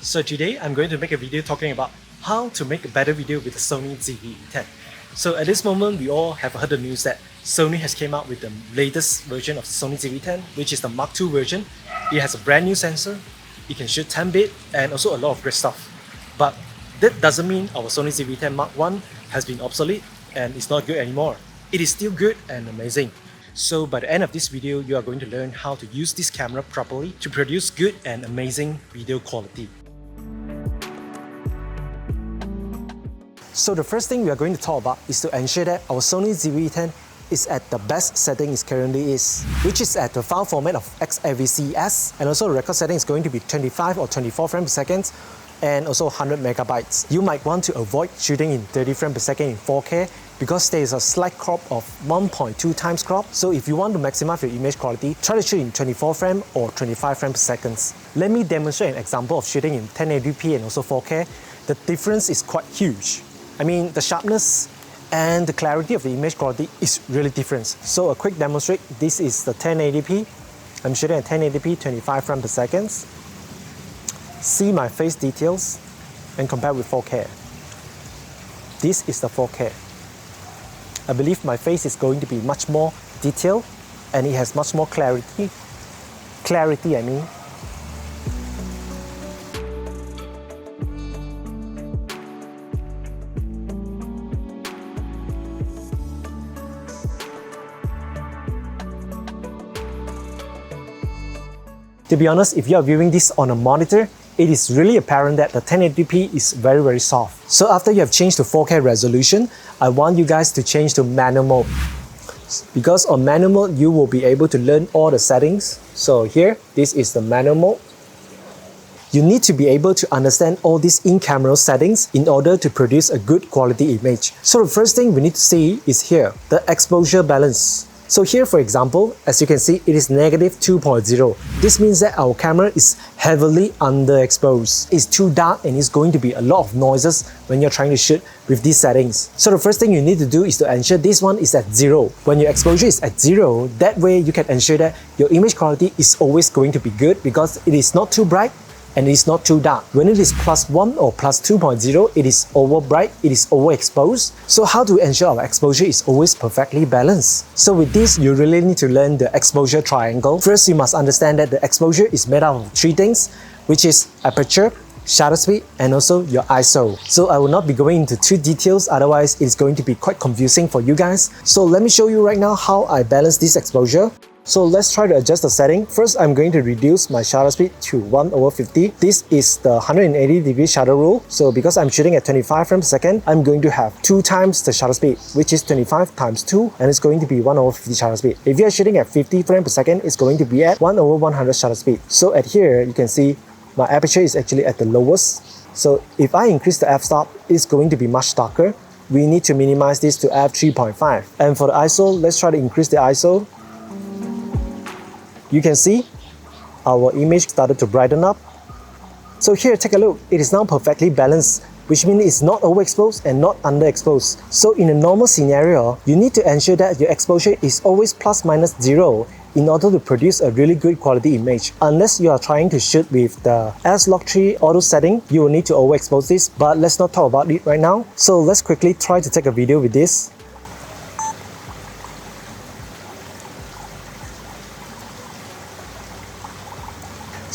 So today I'm going to make a video talking about how to make a better video with the Sony ZV-E10. So at this moment we all have heard the news that Sony has came out with the latest version of Sony ZV-E10, which is the Mark II version. It has a brand new sensor, it can shoot 10-bit and also a lot of great stuff. But that doesn't mean our Sony ZV-E10 Mark I has been obsolete and it's not good anymore. It is still good and amazing. So by the end of this video, you are going to learn how to use this camera properly to produce good and amazing video quality. So the first thing we are going to talk about is to ensure that our Sony ZV-E10 is at the best setting it currently is, which is at the file format of XAVCS, and also the record setting is going to be 25 or 24 frames per second and also 100 megabytes. You might want to avoid shooting in 30 frames per second in 4K because there is a slight crop of 1.2 times crop. So if you want to maximize your image quality, try to shoot in 24 frames or 25 frames per second. Let me demonstrate an example of shooting in 1080p and also 4K. The difference is quite huge. I mean, the sharpness and the clarity of the image quality is really different. So a quick demonstrate, this is the 1080p. I'm shooting at 1080p, 25 frames per second. See my face details and compare with 4K. This is the 4K. I believe my face is going to be much more detailed and it has much more clarity. I mean. To be honest, if you are viewing this on a monitor, it is really apparent that the 1080p is very soft. So after you have changed to 4K resolution, I want you guys to change to manual mode. Because on manual mode, you will be able to learn all the settings. So here, this is the manual mode. You need to be able to understand all these in-camera settings in order to produce a good quality image. So the first thing we need to see is here, the exposure balance. So here, for example, as you can see, it is negative 2.0. This means that our camera is heavily underexposed. It's too dark and it's going to be a lot of noises when you're trying to shoot with these settings. So the first thing you need to do is to ensure this one is at 0. When your exposure is at 0, that way you can ensure that your image quality is always going to be good because it is not too bright and it is not too dark. When it is +1 or +2.0, it is over bright, it is overexposed. So how to ensure our exposure is always perfectly balanced? So with this, you really need to learn the exposure triangle. First, you must understand that the exposure is made out of 3 things, which is aperture, shutter speed, and also your ISO. So I will not be going into too details, otherwise it's going to be quite confusing for you guys. So let me show you right now how I balance this exposure. So let's try to adjust the setting. First, I'm going to reduce my shutter speed to 1/50. This is the 180-degree shutter rule. So because I'm shooting at 25 frames per second, I'm going to have 2 times the shutter speed, which is 25 times 2, and it's going to be 1/50 shutter speed. If you're shooting at 50 frames per second, it's going to be at 1/100 shutter speed. So at here, you can see my aperture is actually at the lowest. So if I increase the f-stop, it's going to be much darker. We need to minimize this to f3.5. And for the ISO, let's try to increase the ISO. You can see our image started to brighten up. So here, take a look. It is now perfectly balanced, which means it's not overexposed and not underexposed. So in a normal scenario, you need to ensure that your exposure is always ±0 in order to produce a really good quality image. Unless you are trying to shoot with the S-Log3 auto setting, you will need to overexpose this, but let's not talk about it right now. So let's quickly try to take a video with this.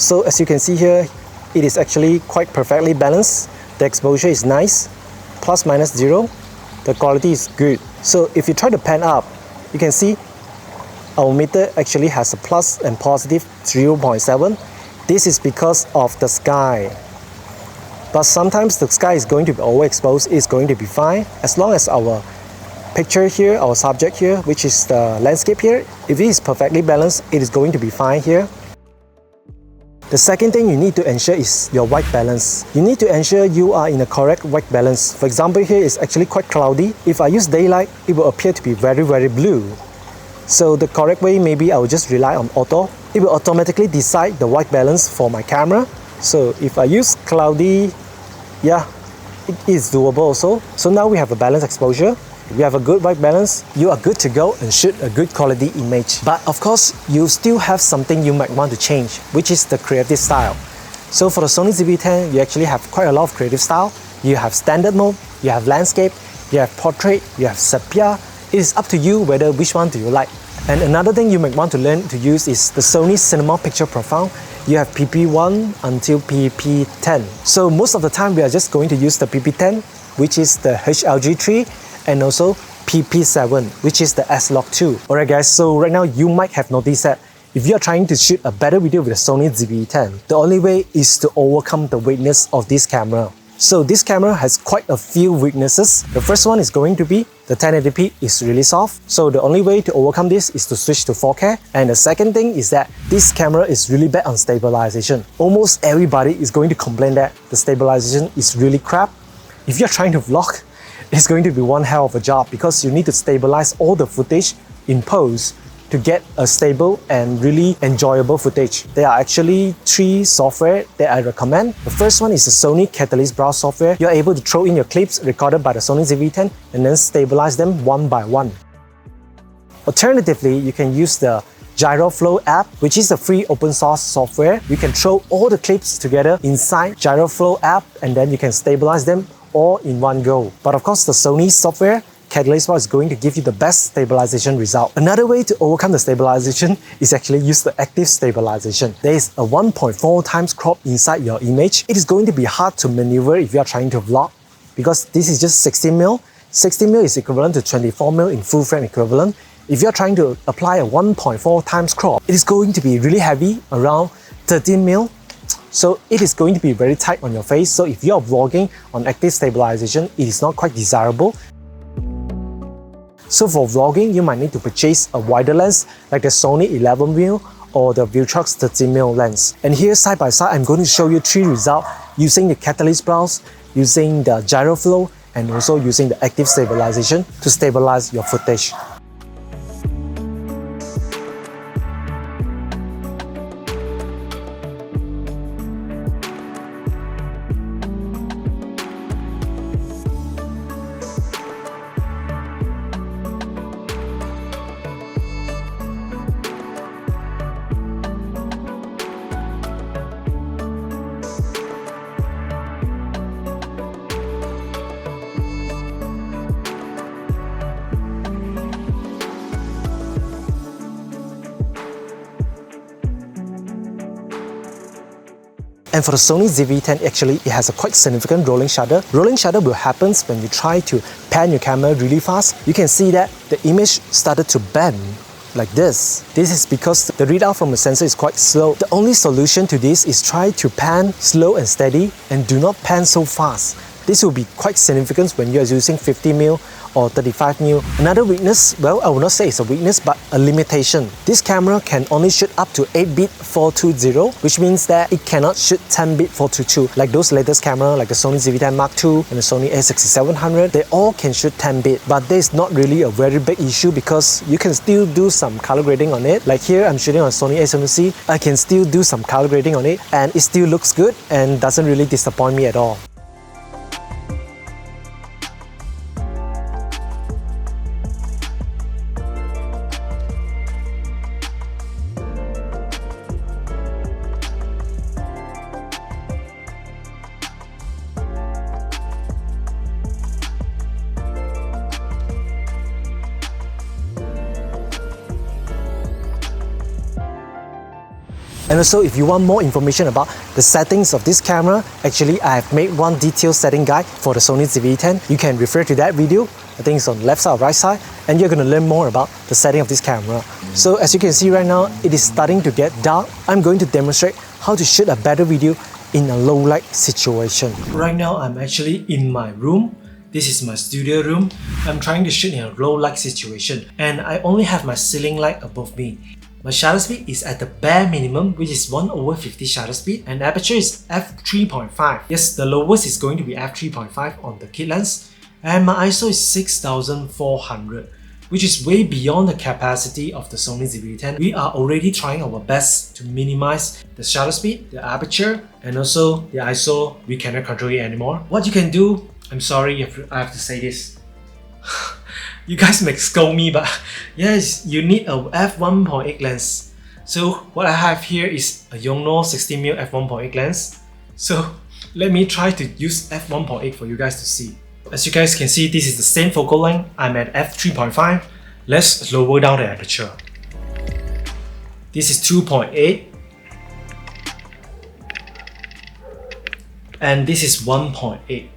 So as you can see here, it is actually quite perfectly balanced. The exposure is nice, ±0. The quality is good. So if you try to pan up, you can see our meter actually has a plus and positive 0.7. This is because of the sky. But sometimes the sky is going to be overexposed, it's going to be fine. As long as our picture here, our subject here, which is the landscape here, if it is perfectly balanced, it is going to be fine here. The second thing you need to ensure is your white balance. You need to ensure you are in a correct white balance. For example, here is actually quite cloudy. If I use daylight, it will appear to be very blue. So the correct way, maybe I will just rely on auto. It will automatically decide the white balance for my camera. So if I use cloudy, yeah, it is doable also. So now we have a balanced exposure. If you have a good white balance, you are good to go and shoot a good quality image. But of course, you still have something you might want to change, which is the creative style. So for the Sony ZV-E10, you actually have quite a lot of creative style. You have standard mode, you have landscape, you have portrait, you have sepia. It is up to you whether which one do you like. And another thing you might want to learn to use is the Sony Cinema Picture Profile. You have PP1 until PP10. So most of the time we are just going to use the PP10, which is the HLG3, and also PP7, which is the S-Log2. Alright guys, so right now you might have noticed that if you are trying to shoot a better video with the Sony ZV-E10, the only way is to overcome the weakness of this camera. So this camera has quite a few weaknesses. The first one is going to be the 1080p is really soft. So the only way to overcome this is to switch to 4K. And the second thing is that this camera is really bad on stabilization. Almost everybody is going to complain that the stabilization is really crap. If you're trying to vlog, it's going to be one hell of a job because you need to stabilize all the footage in post to get a stable and really enjoyable footage. There are actually 3 software that I recommend. The first one is the Sony Catalyst Browse software. You're able to throw in your clips recorded by the Sony ZV-E10 and then stabilize them one by one. Alternatively, you can use the GyroFlow app, which is a free open source software. You can throw all the clips together inside GyroFlow app and then you can stabilize them all in one go. But of course, the Sony software Catalyst Browse is going to give you the best stabilization result. Another way to overcome the stabilization is actually use the active stabilization. There is a 1.4 times crop inside your image. It is going to be hard to maneuver if you are trying to vlog because this is just 16mm. 16mm is equivalent to 24mm in full frame equivalent. If you are trying to apply a 1.4 times crop, it is going to be really heavy, around 13mm. So it is going to be very tight on your face. So if you are vlogging on active stabilization, it is not quite desirable. So for vlogging, you might need to purchase a wider lens like the Sony 11mm or the Viltrox 13mm lens. And here side by side, I'm going to show you 3 results using the Catalyst Browse, using the GyroFlow, and also using the active stabilization to stabilize your footage. And for the Sony ZV-E10, actually, it has a quite significant rolling shutter. Rolling shutter will happen when you try to pan your camera really fast. You can see that the image started to bend like this. This is because the readout from the sensor is quite slow. The only solution to this is try to pan slow and steady and do not pan so fast. This will be quite significant when you are using 50mm or 35mm. Another weakness, well, I will not say it's a weakness, but a limitation. This camera can only shoot up to 8-bit 420, which means that it cannot shoot 10-bit 422. Like those latest cameras, like the Sony ZV-E10 Mark II and the Sony a6700, they all can shoot 10-bit. But there's not really a very big issue because you can still do some color grading on it. Like here, I'm shooting on Sony a70C. I can still do some color grading on it and it still looks good and doesn't really disappoint me at all. And also, if you want more information about the settings of this camera, actually I have made one detailed setting guide for the Sony ZV-E10. You can refer to that video. I think it's on the left side or right side, and you're going to learn more about the setting of this camera. So as you can see right now, it is starting to get dark. I'm going to demonstrate how to shoot a better video in a low light situation. Right now, I'm actually in my room. This is my studio room. I'm trying to shoot in a low light situation, and I only have my ceiling light above me. My shutter speed is at the bare minimum, which is 1/50 shutter speed, and aperture is f3.5. Yes, the lowest is going to be f3.5 on the kit lens, and my ISO is 6400, which is way beyond the capacity of the Sony ZV-E10. We are already trying our best to minimize the shutter speed, the aperture, and also the ISO. We cannot control it anymore. What you can do, I'm sorry if I have to say this, you guys may scold me, but yes, you need a f1.8 lens. So what I have here is a Yongnuo 16mm f1.8 lens. So let me try to use f1.8 for you guys to see. As you guys can see, this is the same focal length. I'm at f3.5. Let's lower down the aperture. This is 2.8. And this is 1.8.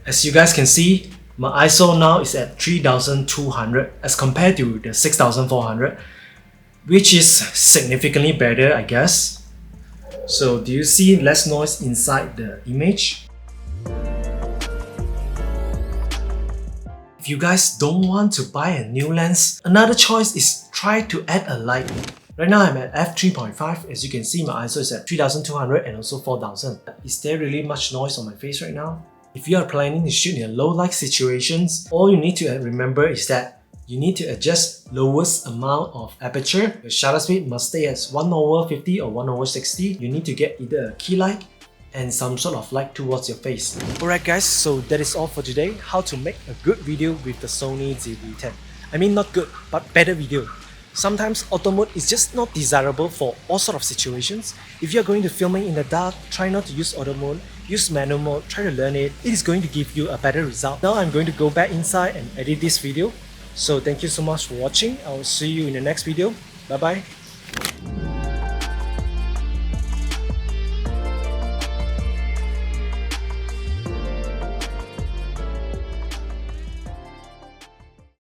As you guys can see, my ISO now is at 3200 as compared to the 6400, which is significantly better, I guess. So do you see less noise inside the image? If you guys don't want to buy a new lens, another choice is try to add a light. Right now I'm at f3.5. As you can see, my ISO is at 3200 and also 4000. Is there really much noise on my face right now? If you are planning to shoot in low light situations, all you need to remember is that you need to adjust lowest amount of aperture. Your shutter speed must stay at 1/50 or 1/60. You need to get either a key light and some sort of light towards your face. Alright guys, so that is all for today. How to make a good video with the Sony ZV-E10. I mean not good, but better video. Sometimes auto mode is just not desirable for all sort of situations. If you are going to filming in the dark, try not to use auto mode, use manual mode, try to learn it. It is going to give you a better result. Now I'm going to go back inside and edit this video. So thank you so much for watching. I will see you in the next video. Bye bye.